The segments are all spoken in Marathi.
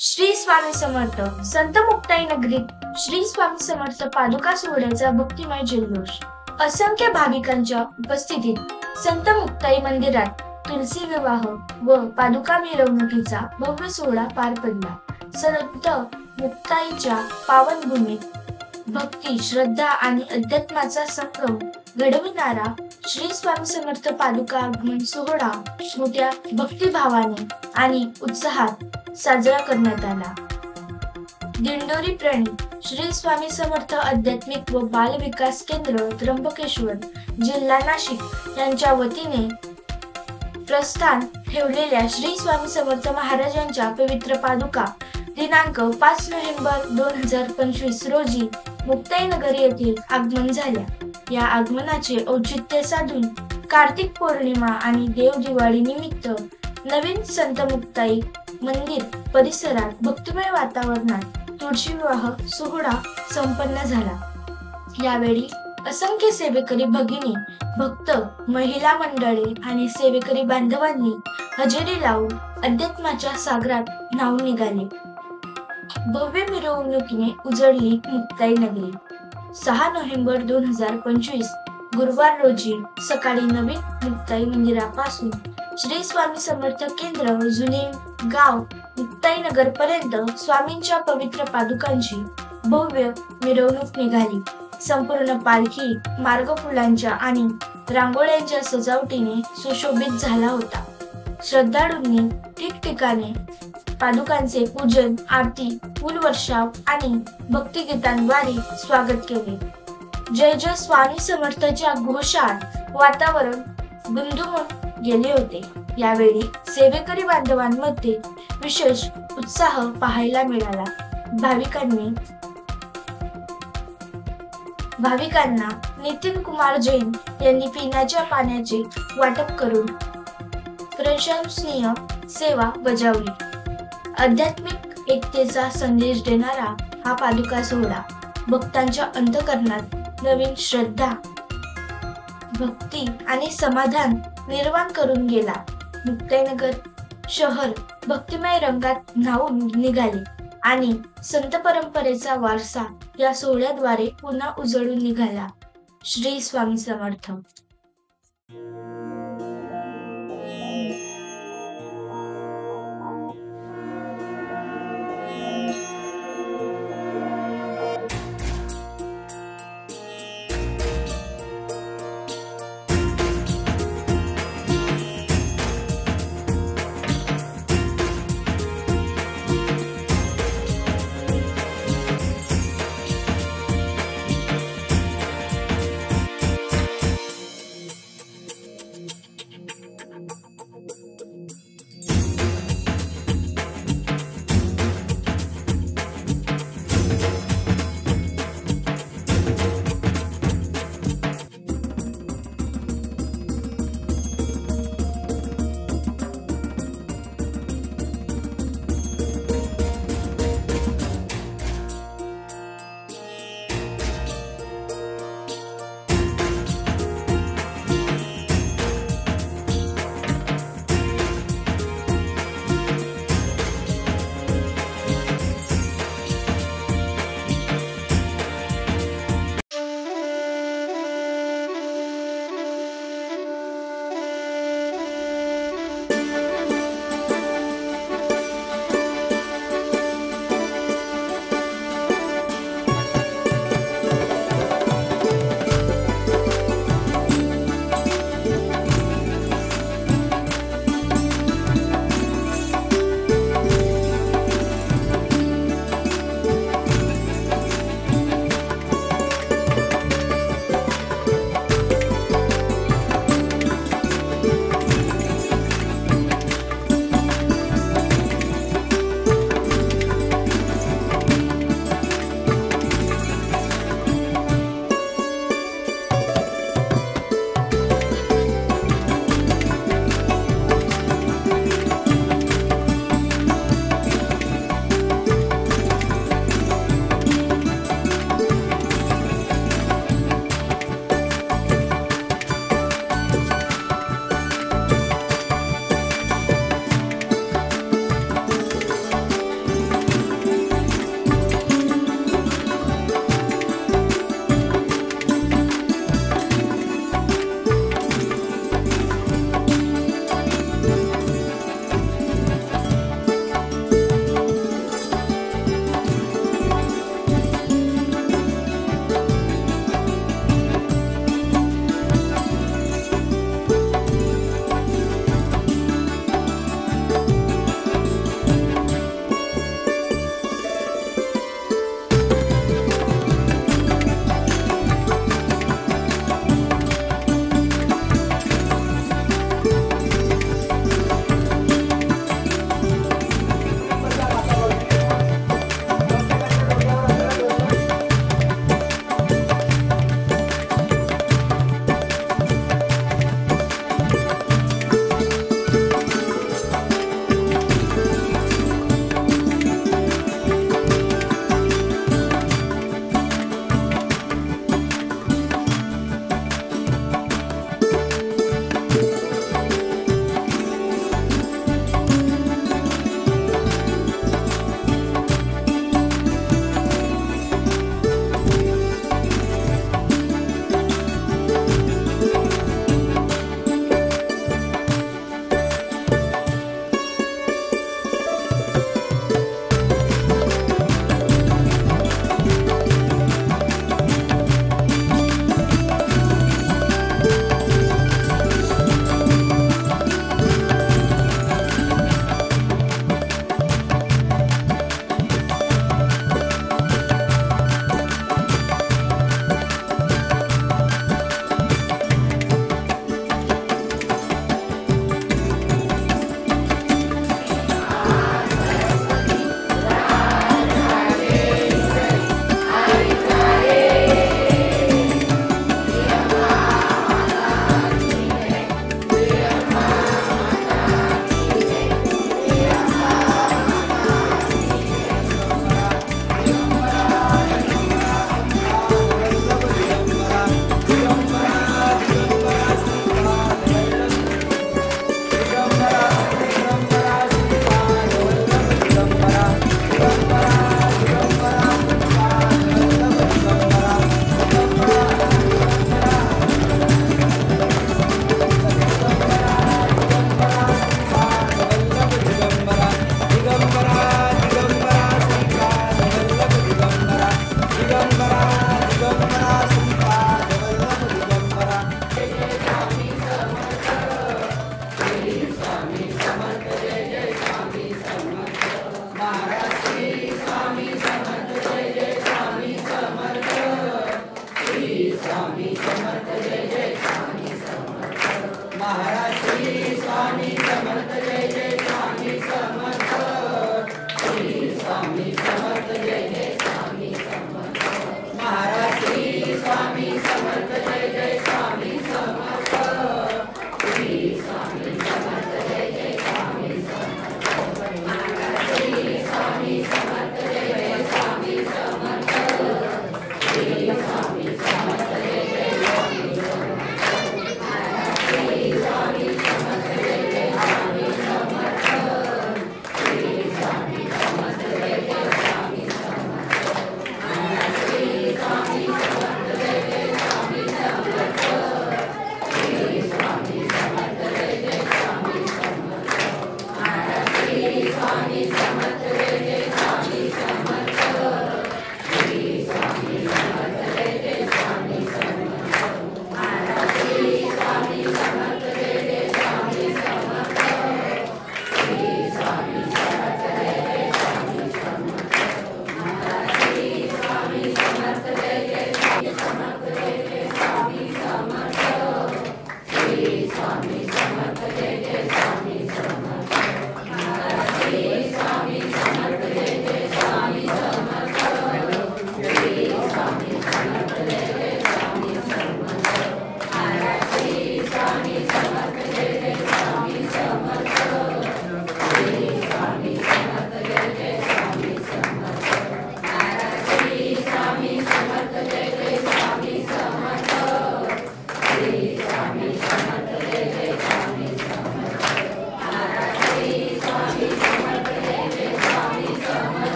श्री स्वामी समर्थ संत मुक्ताई नगरीत श्री स्वामी समर्थ पादुका सोहळ्याचा भक्तिमय जल्लोष। असंख्य भाविकांच्या उपस्थितीत संत मुक्ताई मंदिरात तुलसी विवाह व पादुका मिरवणुकीचा भव्य सोहळा पार पडला। संत मुक्ताईच्या पावन भूमीत भक्ती, श्रद्धा आणि अध्यात्माचा संगम घडविणारा श्री स्वामी समर्थ पादुका आगमन सोहळा मोठ्या भक्तिभावाने आणि उत्साहात साजरा करण्यात आला। दिंडोरी प्रणित श्री स्वामी समर्थ आध्यात्मिक व बाल विकास केंद्र त्र्यंबकेश्वर जिल्हा नाशिक यांच्या वतीने प्रस्थान ठेवलेल्या श्री स्वामी समर्थ महाराजांच्या पवित्र पादुका दिनांक 5 नोव्हेंबर 2025 रोजी मुक्ताईनगर येथे आगमन झाल्या। या आगमनाचे औचित्य साधून कार्तिक पौर्णिमा आणि देव दिवाळी निमित्त नवीन संत मुक्ताई मंदिर परिसरात भक्तिमय वातावरणात तुळशी विवाह सोहळा संपन्न झाला। यावेळी असंख्य सेवेकरी भगिनी, भक्त, महिला मंडळे आणि सेवेकरी बांधवांनी हजेरी लावून अध्यात्माच्या सागरात न्हाऊन निघाले। भव्य मिरवणुकीने उजळली मुक्ताई नगरी। 6 नोव्हेंबर 2025 गुरुवार रोजी सकाळी नवीन मुक्ताई मंदिरापासून श्री स्वामी समर्थ केंद्र जुने गाव मुक्ताईनगर पर्यंत स्वामींच्या पवित्र पादुकांची भव्य मिरवणूक निघाली। संपूर्ण पालखी मार्ग फुलांच्या आणि रांगोळ्यांच्या सजावटीने सुशोभित झाला होता। श्रद्धाळूंनी ठिकठिकाणी पादुकांचे पूजन, आरती, फुलवर्षाव आणि भक्तिगीतांद्वारे स्वागत केले। जय जय स्वामी समर्थच्या घोषात वातावरण गुंजून गेले होते। यावेळी सेवेकरी बांधवांमध्ये विशेष उत्साह पाहायला मिळाला। भाविकांना नितीन कुमार जैन यांनी पिण्याच्या पाण्याचे वाटप करून प्रशंसनीय सेवा बजावली। आध्यात्मिक एकतेचा संदेश देणारा हा पादुका सोहळा भक्तांच्या अंतःकरणात नवीन श्रद्धा, भक्ती आणि समाधान निर्माण करून गेला। मुक्ताईनगर शहर भक्तिमय रंगात न्हाऊन निघाले आणि संत परंपरेचा वारसा या सोहळ्याद्वारे पुन्हा उजळून निघाला। श्री स्वामी समर्थ।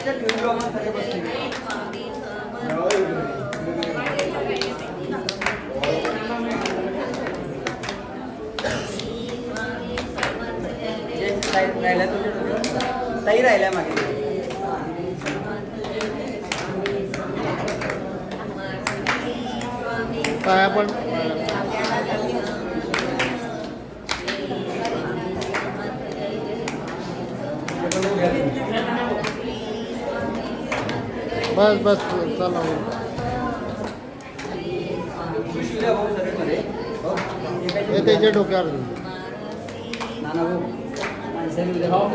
ताई राहिल्या मागे. काय आपण बस बस चला हे त्याच्या डोक्यावर नाना भाऊ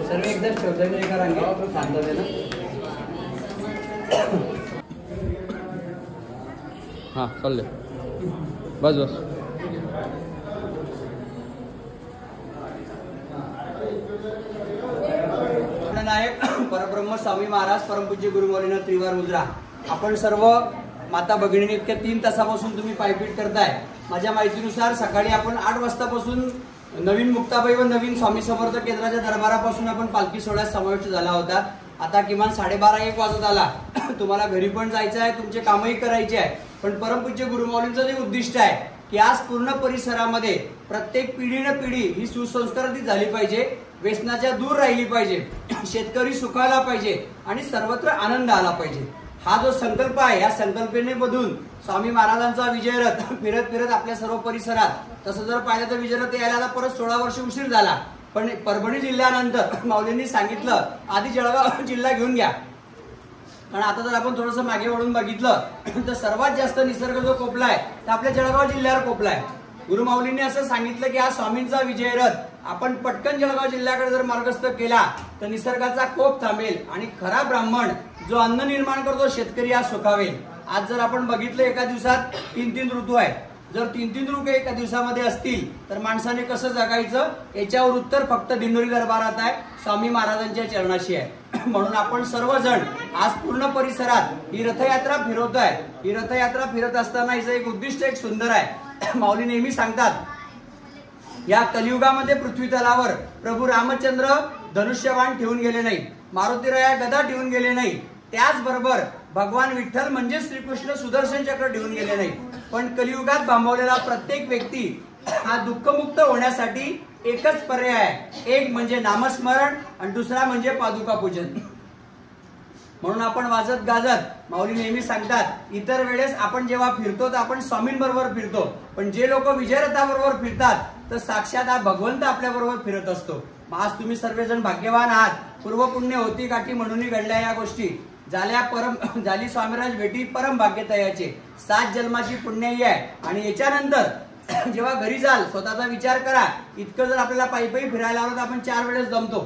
सर्व एकदम शोधले करांगे शांततेनं. हां चालले बस बस. नायक परब्रह्म स्वामी महाराज परमपूज्य गुरुमौलींना त्रिवार मुद्रा. आपण सर्व माता भगिनी इतक्या 3 तासापासून तुम्ही पायपीट करताय. माझ्या माहितीनुसार सकाळी आपण 8 वाजतापासून नवीन मुक्ताबाई व नवीन स्वामी समर्थ केंद्राच्या दरबारापासून आपण पालखी सोहळ्यात समाविष्ट झाला होता. आता किमान 12:30-1 वाजत आला. तुम्हाला घरी पण जायचं आहे, तुमचे कामही करायचे आहे. पण परमपूज्य गुरुमौलींचं जे उद्दिष्ट आहे की आज पूर्ण परिसरामध्ये प्रत्येक पिढीनं पिढी ही सुसंस्कारित झाली पाहिजे, व्यसनाच्या दूर राहिली पाहिजे, शेतकरी सुखाला पाहिजे आणि सर्वत्र आनंद आला पाहिजे. हा जो संकल्प आहे या संकल्पनेमधून स्वामी महाराजांचा विजयरथ फिरत फिरत आपल्या सर्व परिसरात. तसं जर पाहिलं तर विजयरथ यायला परत 16 वर्ष उशीर झाला. पण परभणी जिल्ह्यानंतर माऊलींनी सांगितलं आधी जळगाव जिल्हा घेऊन घ्या. कारण आता जर आपण थोडंसं मागे वळून बघितलं तर सर्वात जास्त निसर्ग जो कोपलाय तर आपल्या जळगाव जिल्ह्यावर कोपलाय. गुरुमाऊलींनी असं सांगितलं की हा स्वामींचा विजयरथ आपण पटकन जळगाव जिल्ह्याकडे जर मार्गस्थ केला तर निसर्गाचा कोप थांबेल आणि खरा ब्राह्मण जो अन्न निर्माण करतो शेतकरी हा सुखावेल. आज जर आपण बघितलं एका दिवसात 3 ऋतू आहेत. जर 3 ऋतू एका दिवसामध्ये असतील तर माणसाने कसं जगायचं याच्यावर उत्तर फक्त दिंडोरी दरबारात आहे, स्वामी महाराजांच्या चरणाशी आहे. म्हणून आपण सर्वजण आज पूर्ण परिसरात ही रथयात्रा फिरवतोय. ही रथयात्रा फिरत असताना हिचं एक उद्दिष्ट एक सुंदर आहे. माऊली नेहमी सांगतात या कलियुगामध्ये पृथ्वी तलावर प्रभू रामचंद्र धनुष्यबाण ठेवून गेले नाही, मारुतीराया गदा ठेवून गेले नाही, त्याचबरोबर भगवान विठ्ठल म्हणजे श्रीकृष्ण सुदर्शन चक्र ठेवून गेले नाही. पण कलियुगात बांबवलेला प्रत्येक व्यक्ती हा दुःखमुक्त होण्यासाठी एकच पर्याय आहे, एक म्हणजे नामस्मरण आणि दुसरा म्हणजे पादुका पूजन. म्हणून आपण वाजत गाजत माऊली नेहमी सांगतात इतर वेळेस आपण जेव्हा फिरतो तर आपण स्वामींबरोबर फिरतो, पण जे लोक विजयरथाबरोबर फिरतात तर साक्षात हा भगवंत आपल्या बरोबर फिरत असतो. आज तुम्ही सर्वजण भाग्यवान आहात. पूर्वपुण्य होती काठी म्हणून घडल्या या गोष्टी झाली स्वामीराज भेटी परम भाग्यतयाचे 7 जन्माची पुण्याई आहे. आणि याच्यानंतर जेव्हा घरी जाल स्वतःचा विचार करा. इतकं जर आपल्याला पायी पायी फिरायला आलो तर आपण 4 वेळेस जमतो.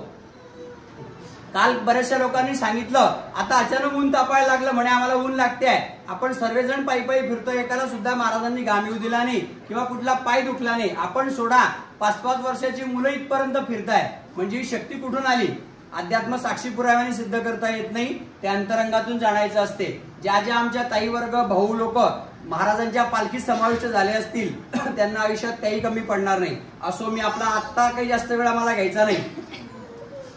काल बऱ्याचशा लोकांनी सांगितलं आता अचानक ऊन तापायला लागलं म्हणे आम्हाला ऊन लागते आहे. आपण सर्वजण पायी पायी फिरतो, एकाला सुद्धा महाराजांनी घाम येऊ दिला नाही किंवा कुठला पाय दुखला नाही. आपण सोडा 5-5 वर्षाची मुलं इथपर्यंत फिरताय म्हणजे ही शक्ती कुठून आली? अध्यात्म साक्षी पुराव्याने सिद्ध करता येत नाही, ते अंतरंगातून जाणायचं असते. ज्या ज्या आमच्या ताई वर्ग भाऊ लोक महाराजांच्या पालखीत समाविष्ट झाले असतील त्यांना आयुष्यात काही कमी पडणार नाही. असो मी आपला आत्ता काही जास्त वेळ आम्हाला घ्यायचा नाही.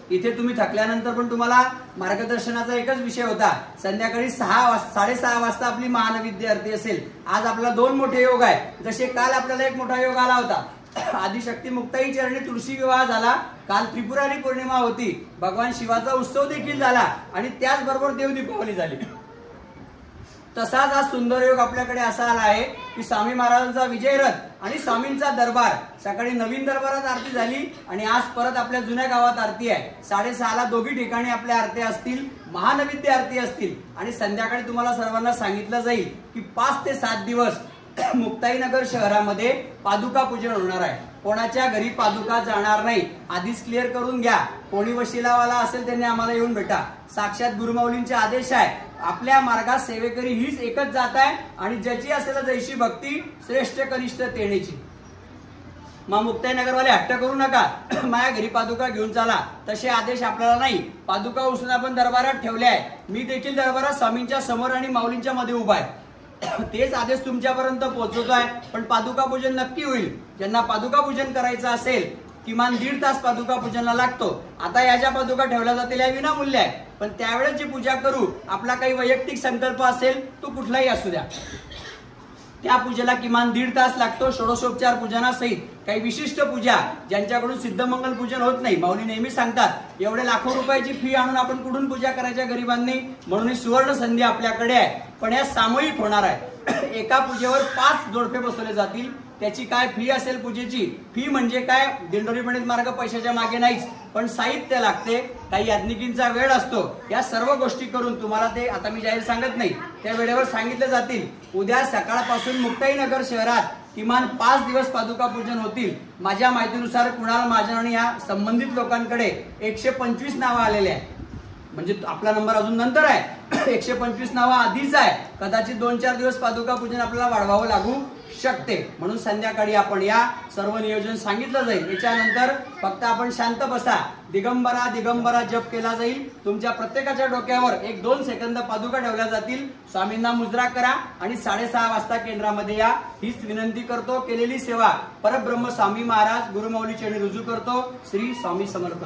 इथे तुम्ही थकल्यानंतर पण तुम्हाला मार्गदर्शनाचा एकच विषय होता. संध्याकाळी 6:30 वाजता आपली महानैवेद्य आरती असेल. आज आपला 2 मोठे योग आहे. जसे काल आपल्याला एक मोठा योग आला होता, आदिशक्ती मुक्ताई चरणी तुळशी विवाह झाला. काल त्रिपुरारी पौर्णिमा होती, भगवान शिवाचा उत्सव देखील झाला आणि त्याचबरोबर देव दीपावली झाली. तसाच हा सुंदर योग आपल्याकडे असा आला आहे की स्वामी महाराजांचा विजयरथ आणि स्वामींचा दरबार. सकाळी नवीन दरबारात आरती झाली आणि आज परत आपल्या जुन्या गावात आरती आहे. 6:30ला दोघी ठिकाणी आपल्या आरती असतील, महानैवेद्य आरती असतील आणि संध्याकाळी तुम्हाला सर्वांना सांगितलं जाईल की 5 ते 7 दिवस मुक्ताईनगर शहरामध्ये पादुका पूजन होणार आहे. कोणाच्या घरी पादुका जाणार नाही. आधीच क्लिअर करून घ्या. कोणी वशिलावाला असेल त्यांनी आम्हाला येऊन भेटा. साक्षात गुरुमाऊलींचे आदेश आहे. आपल्या मार्गात सेवेकरी हीच एकच जात आहे आणि ज्याची असेल जैशी भक्ती श्रेष्ठ कनिष्ठ तेणेची. मग मुक्ताईनगरवाले हट्ट करू नका माझ्या घरी पादुका घेऊन चला, तसे आदेश आपल्याला नाही. पादुका उचलून आपण दरबारात ठेवले आहे. मी देखील दरबारात स्वामींच्या समोर आणि माऊलींच्या मध्ये उभा आहे. तेच आदेश तुमच्यापर्यंत पोहोचवतोय. पण पादुका पूजन नक्की होईल. ज्यांना पादुका पूजन करायचं असेल किमान 1.5 तास पादुका पूजनला लागतो. आता या ज्या पादुका ठेवल्या जातील या विनामूल्य आहे. पण त्यावेळेस जी पूजा करू, आपला काही वैयक्तिक संकल्प असेल तो कुठलाही असू द्या, त्या पूजेला किमान 1.5 तास लागतो षोडशोपचार पूजनासहित. काही विशिष्ट पूजा ज्यांच्याकडून सिद्धमंगल पूजन होत नाही, माऊली नेहमी सांगतात एवढे लाखो रुपयाची फी आणून आपण कुठून पूजा करायच्या गरिबांनी, म्हणून ही सुवर्ण संधी आपल्याकडे आहे. पण या सामूहिक होणार आहे. एका पूजेवर 5 जोडपे बसवले जातील. त्याची काय फी असेल पूजेची? फी म्हणजे काय, दिंडोरी पंडित मार्ग पैशाच्या मागे नाहीच, पण साहित्य लागते, काही याज्ञिकींचा वेळ असतो. या सर्व गोष्टी करून तुम्हाला ते आता मी जाहीर सांगत नाही, त्या वेळेवर सांगितले जातील. उद्या सकाळपासून मुक्ताईनगर शहरात किमान 5 दिवस पादुका पूजन होतील. माझ्या माहितीनुसार कुणाल महाजन आणि या संबंधित लोकांकडे 125 नावं आलेले आहेत. म्हणजे आपला नंबर अजून नंतर आहे, 125 नावं आधीच आहे. कदाचित 2-4 दिवस पादुका पूजन आपल्याला वाढवावं लागू शकते. म्हणून संध्याकाळी आपण या सर्व नियोजन सांगितलं जाईल. याच्यानंतर फक्त आपण शांत बसा, दिगंबरा दिगंबरा जप केला जाईल. तुमच्या प्रत्येकाच्या डोक्यावर 1-2 सेकंद पादुका ठेवल्या जातील. स्वामींना मुजरा करा आणि 6:30 वाजता केंद्रामध्ये या, हीच विनंती करतो. केलेली सेवा परब्रह्म स्वामी महाराज गुरुमाऊली चरणी रुजू करतो. श्री स्वामी समर्थ.